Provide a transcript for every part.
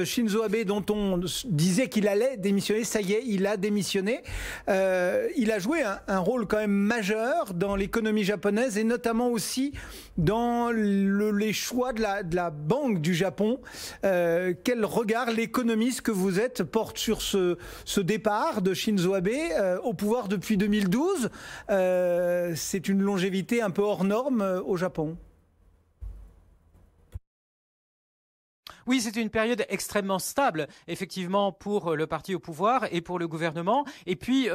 Shinzo Abe, dont on disait qu'il allait démissionner, ça y est, il a démissionné. Il a joué un rôle quand même majeur dans l'économie japonaise et notamment aussi dans les choix de la Banque du Japon. Quel regard l'économiste que vous êtes porte sur ce départ de Shinzo Abe au pouvoir depuis 2012? C'est une longévité un peu hors norme au Japon. Oui, c'est une période extrêmement stable, effectivement, pour le parti au pouvoir et pour le gouvernement. Et puis,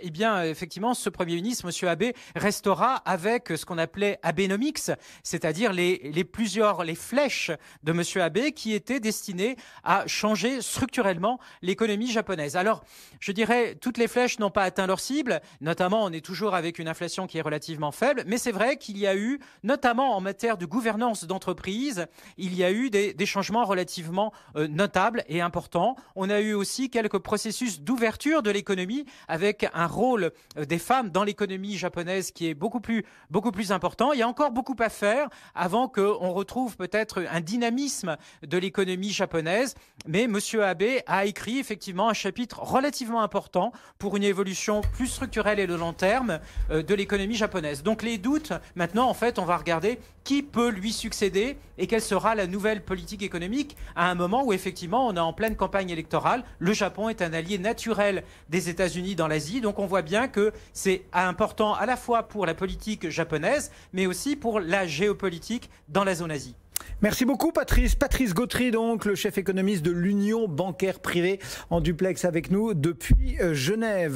eh bien, effectivement, ce Premier ministre, M. Abe, restera avec ce qu'on appelait Abenomics, c'est-à-dire les flèches de M. Abe qui étaient destinées à changer structurellement l'économie japonaise. Alors, je dirais, toutes les flèches n'ont pas atteint leur cible, notamment, on est toujours avec une inflation qui est relativement faible, mais c'est vrai qu'il y a eu, notamment en matière de gouvernance d'entreprise, il y a eu des changements relativement notable et important. On a eu aussi quelques processus d'ouverture de l'économie avec un rôle des femmes dans l'économie japonaise qui est beaucoup plus important. Il y a encore beaucoup à faire avant qu'on retrouve peut-être un dynamisme de l'économie japonaise. Mais M. Abe a écrit effectivement un chapitre relativement important pour une évolution plus structurelle et de long terme de l'économie japonaise. Donc les doutes, maintenant en fait, on va regarder qui peut lui succéder et quelle sera la nouvelle politique économique à un moment où effectivement on est en pleine campagne électorale. Le Japon est un allié naturel des États-Unis dans l'Asie, donc on voit bien que c'est important à la fois pour la politique japonaise, mais aussi pour la géopolitique dans la zone Asie. Merci beaucoup Patrice. Patrice Gautry, donc le chef économiste de l'Union bancaire privée, en duplex avec nous depuis Genève.